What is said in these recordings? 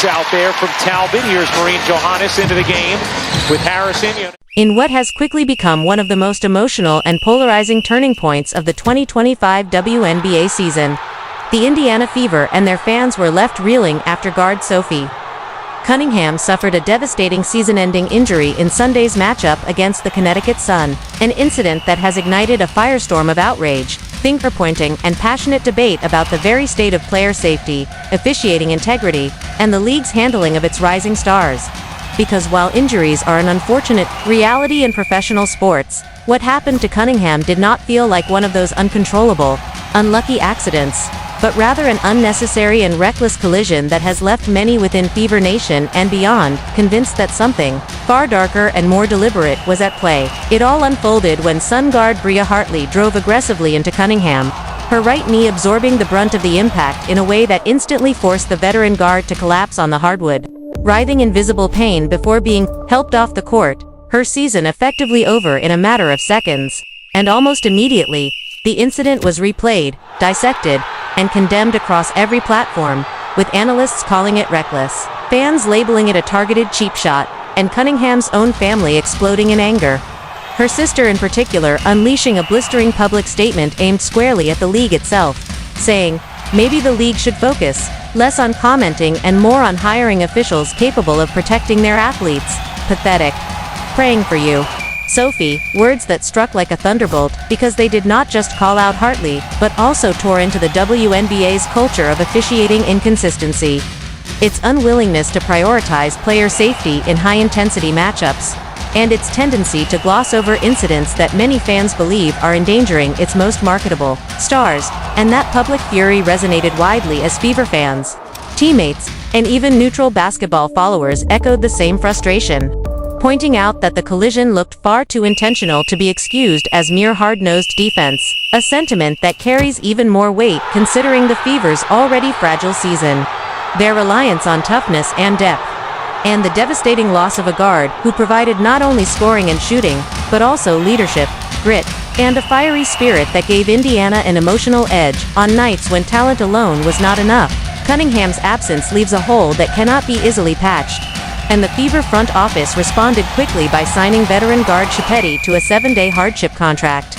pass out there from Talbot. Here's Maureen Johannes into the game with Harrison. In what has quickly become one of the most emotional and polarizing turning points of the 2025 WNBA season, the Indiana Fever and their fans were left reeling after guard Sophie Cunningham suffered a devastating season-ending injury in Sunday's matchup against the Connecticut Sun, an incident that has ignited a firestorm of outrage, finger-pointing, and passionate debate about the very state of player safety, officiating integrity, and the league's handling of its rising stars. Because while injuries are an unfortunate reality in professional sports, what happened to Cunningham did not feel like one of those uncontrollable, unlucky accidents, but rather an unnecessary and reckless collision that has left many within Fever Nation and beyond convinced that something far darker and more deliberate was at play. It all unfolded when Sun guard Bria Hartley drove aggressively into Cunningham, her right knee absorbing the brunt of the impact in a way that instantly forced the veteran guard to collapse on the hardwood. Writhing in visible pain before being helped off the court, her season effectively over in a matter of seconds. And almost immediately, the incident was replayed, dissected, and condemned across every platform, with analysts calling it reckless, fans labeling it a targeted cheap shot, and Cunningham's own family exploding in anger. Her sister in particular unleashing a blistering public statement aimed squarely at the league itself, saying, "Maybe the league should focus less on commenting and more on hiring officials capable of protecting their athletes. Pathetic. Praying for you, Sophie," words that struck like a thunderbolt because they did not just call out Hartley, but also tore into the WNBA's culture of officiating inconsistency. Its unwillingness to prioritize player safety in high-intensity matchups, and its tendency to gloss over incidents that many fans believe are endangering its most marketable stars, and that public fury resonated widely as Fever fans, teammates, and even neutral basketball followers echoed the same frustration, pointing out that the collision looked far too intentional to be excused as mere hard-nosed defense, a sentiment that carries even more weight considering the Fever's already fragile season, their reliance on toughness and depth, and the devastating loss of a guard who provided not only scoring and shooting, but also leadership, grit, and a fiery spirit that gave Indiana an emotional edge on nights when talent alone was not enough. Cunningham's absence leaves a hole that cannot be easily patched, and the Fever front office responded quickly by signing veteran guard Chipetti to a 7-day hardship contract,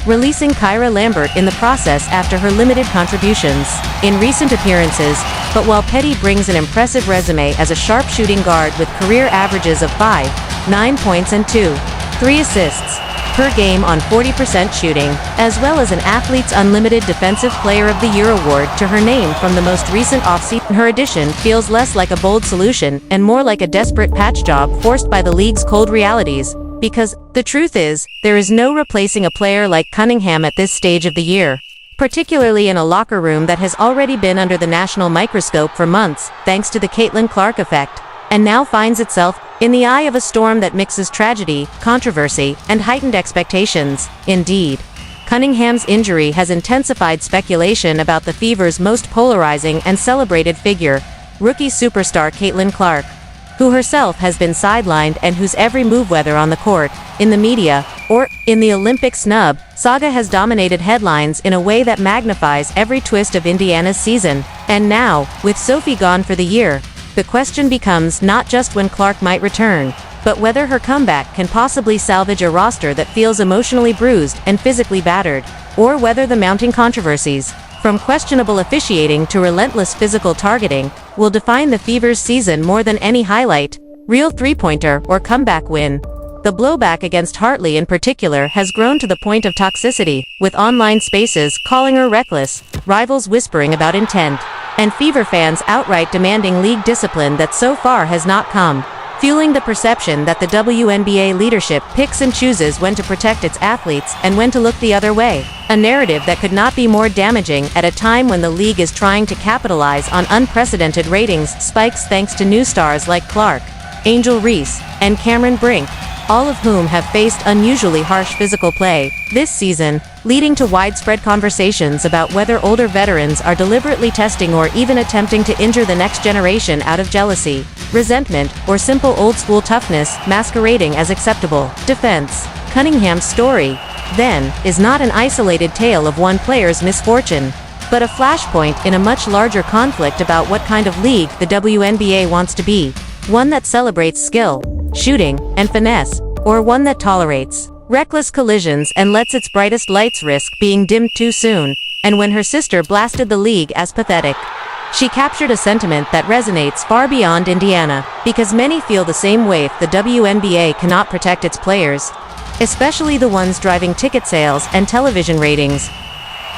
releasing Kyra Lambert in the process after her limited contributions in recent appearances. But while Petty brings an impressive resume as a sharp-shooting guard with career averages of 5, 9 points and 2.3 assists per game on 40% shooting, as well as an Athletes Unlimited Defensive Player of the Year award to her name from the most recent offseason, her addition feels less like a bold solution and more like a desperate patch job forced by the league's cold realities. Because, the truth is, there is no replacing a player like Cunningham at this stage of the year, particularly in a locker room that has already been under the national microscope for months, thanks to the Caitlin Clark effect, and now finds itself in the eye of a storm that mixes tragedy, controversy, and heightened expectations. Indeed, Cunningham's injury has intensified speculation about the Fever's most polarizing and celebrated figure, rookie superstar Caitlin Clark, who herself has been sidelined and whose every move, whether on the court, in the media, or in the Olympic snub saga, has dominated headlines in a way that magnifies every twist of Indiana's season. And now, with Sophie gone for the year, the question becomes not just when Clark might return, but whether her comeback can possibly salvage a roster that feels emotionally bruised and physically battered, or whether the mounting controversies, from questionable officiating to relentless physical targeting, will define the Fever's season more than any highlight, reel three-pointer, or comeback win. The blowback against Hartley in particular has grown to the point of toxicity, with online spaces calling her reckless, rivals whispering about intent, and Fever fans outright demanding league discipline that so far has not come, fueling the perception that the WNBA leadership picks and chooses when to protect its athletes and when to look the other way, a narrative that could not be more damaging at a time when the league is trying to capitalize on unprecedented ratings spikes thanks to new stars like Clark, Angel Reese, and Cameron Brink, all of whom have faced unusually harsh physical play this season, leading to widespread conversations about whether older veterans are deliberately testing or even attempting to injure the next generation out of jealousy, resentment, or simple old-school toughness masquerading as acceptable defense. Cunningham's story, then, is not an isolated tale of one player's misfortune. but a flashpoint in a much larger conflict about what kind of league the WNBA wants to be. One that celebrates skill, shooting, and finesse, or one that tolerates reckless collisions and lets its brightest lights risk being dimmed too soon. And when her sister blasted the league as pathetic, she captured a sentiment that resonates far beyond Indiana, because many feel the same way if the WNBA cannot protect its players, especially the ones driving ticket sales and television ratings.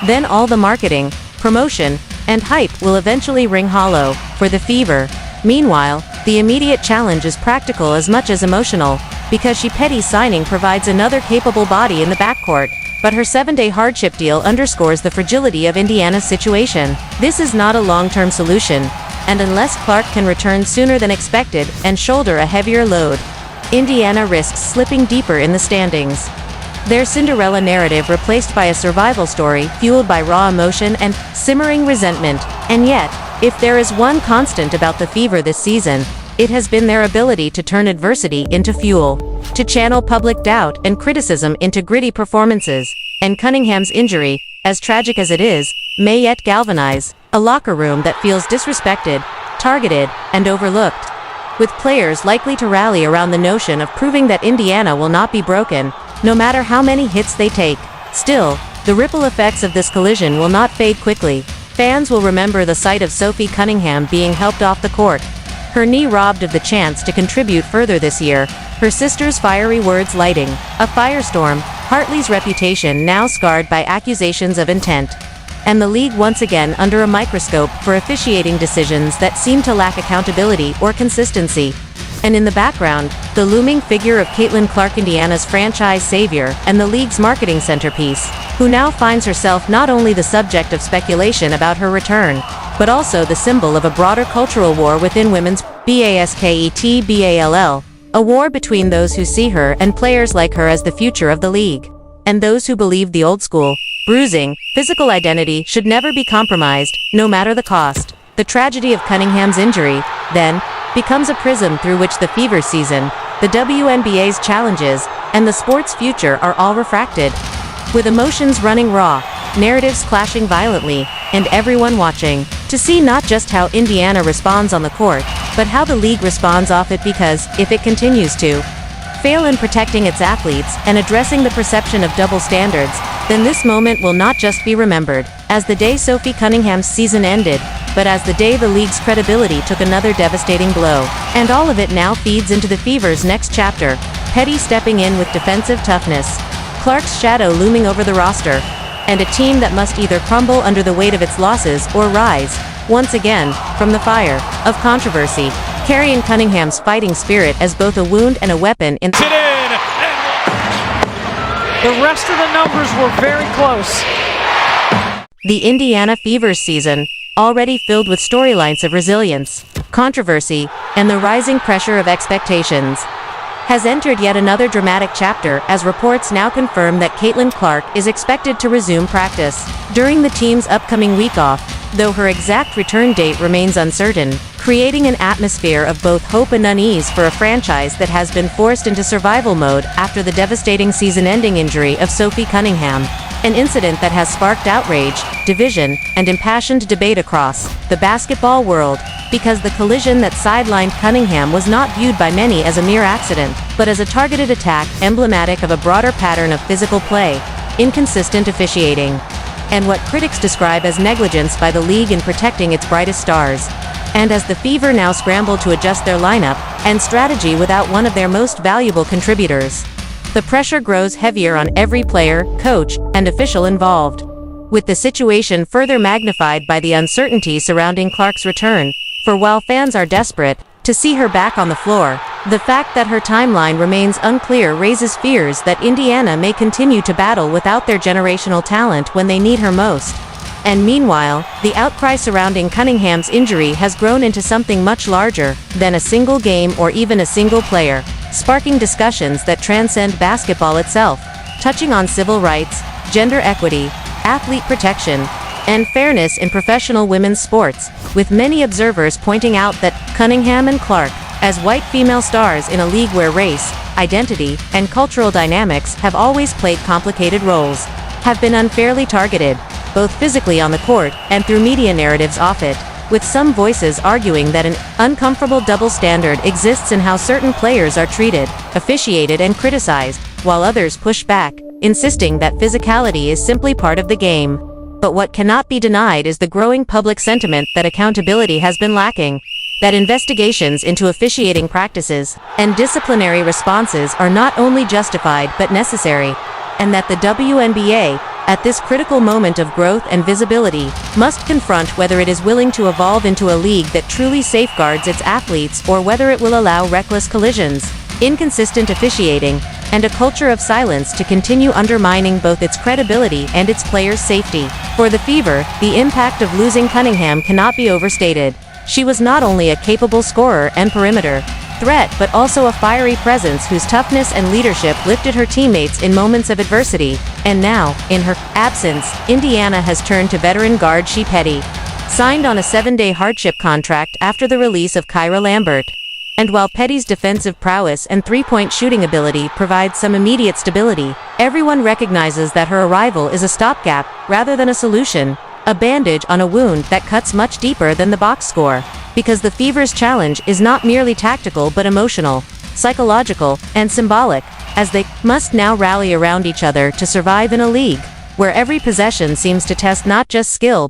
Then all the marketing, promotion, and hype will eventually ring hollow for the Fever. Meanwhile, the immediate challenge is practical as much as emotional, because Petty's signing provides another capable body in the backcourt, but her 7-day hardship deal underscores the fragility of Indiana's situation. This is not a long-term solution, and unless Clark can return sooner than expected and shoulder a heavier load, Indiana risks slipping deeper in the standings. Their Cinderella narrative replaced by a survival story fueled by raw emotion and simmering resentment. And yet, if there is one constant about the Fever this season, it has been their ability to turn adversity into fuel, to channel public doubt and criticism into gritty performances. And Cunningham's injury, as tragic as it is, may yet galvanize a locker room that feels disrespected, targeted, and overlooked, with players likely to rally around the notion of proving that Indiana will not be broken, no matter how many hits they take. Still, the ripple effects of this collision will not fade quickly. Fans will remember the sight of Sophie Cunningham being helped off the court, her knee robbed of the chance to contribute further this year, her sister's fiery words lighting a firestorm, Hartley's reputation now scarred by accusations of intent, and the league once again under a microscope for officiating decisions that seem to lack accountability or consistency. And in the background, the looming figure of Caitlin Clark, Indiana's franchise savior and the league's marketing centerpiece, who now finds herself not only the subject of speculation about her return, but also the symbol of a broader cultural war within women's basketball, a war between those who see her and players like her as the future of the league, and those who believe the old school, bruising, physical identity should never be compromised, no matter the cost. The tragedy of Cunningham's injury, then, becomes a prism through which the Fever season, the WNBA's challenges, and the sport's future are all refracted. With emotions running raw, narratives clashing violently, and everyone watching to see not just how Indiana responds on the court, but how the league responds off it, because if it continues to fail in protecting its athletes and addressing the perception of double standards, then this moment will not just be remembered as the day Sophie Cunningham's season ended, but as the day the league's credibility took another devastating blow. And all of it now feeds into the Fever's next chapter, Petty stepping in with defensive toughness, Clark's shadow looming over the roster, and a team that must either crumble under the weight of its losses or rise, once again, from the fire of controversy, carrying Cunningham's fighting spirit as both a wound and a weapon in. It in. The rest of the numbers were very close. The Indiana Fever season, already filled with storylines of resilience, controversy, and the rising pressure of expectations, has entered yet another dramatic chapter as reports now confirm that Caitlin Clark is expected to resume practice during the team's upcoming week off, though her exact return date remains uncertain, creating an atmosphere of both hope and unease for a franchise that has been forced into survival mode after the devastating season-ending injury of Sophie Cunningham, an incident that has sparked outrage, division, and impassioned debate across the basketball world, because the collision that sidelined Cunningham was not viewed by many as a mere accident, but as a targeted attack emblematic of a broader pattern of physical play, inconsistent officiating, and what critics describe as negligence by the league in protecting its brightest stars. And as the Fever now scramble to adjust their lineup and strategy without one of their most valuable contributors, the pressure grows heavier on every player, coach, and official involved, with the situation further magnified by the uncertainty surrounding Clark's return. For while fans are desperate to see her back on the floor, the fact that her timeline remains unclear raises fears that Indiana may continue to battle without their generational talent when they need her most. And meanwhile, the outcry surrounding Cunningham's injury has grown into something much larger than a single game or even a single player, sparking discussions that transcend basketball itself, touching on civil rights, gender equity, athlete protection, and fairness in professional women's sports, with many observers pointing out that Cunningham and Clark, as white female stars in a league where race, identity, and cultural dynamics have always played complicated roles, have been unfairly targeted. both physically on the court and through media narratives off it, with some voices arguing that an uncomfortable double standard exists in how certain players are treated, officiated and criticized, while others push back, insisting that physicality is simply part of the game. But what cannot be denied is the growing public sentiment that accountability has been lacking, that investigations into officiating practices and disciplinary responses are not only justified but necessary, and that the WNBA, at this critical moment of growth and visibility, must confront whether it is willing to evolve into a league that truly safeguards its athletes or whether it will allow reckless collisions, inconsistent officiating, and a culture of silence to continue undermining both its credibility and its players' safety. For the Fever, the impact of losing Cunningham cannot be overstated. She was not only a capable scorer and perimeter threat but also a fiery presence whose toughness and leadership lifted her teammates in moments of adversity, and now, in her absence, Indiana has turned to veteran guard Shea Petty, signed on a 7-day hardship contract after the release of Kyra Lambert. And while Petty's defensive prowess and three-point shooting ability provide some immediate stability, everyone recognizes that her arrival is a stopgap rather than a solution, a bandage on a wound that cuts much deeper than the box score. Because the Fever's challenge is not merely tactical but emotional, psychological, and symbolic, as they must now rally around each other to survive in a league where every possession seems to test not just skill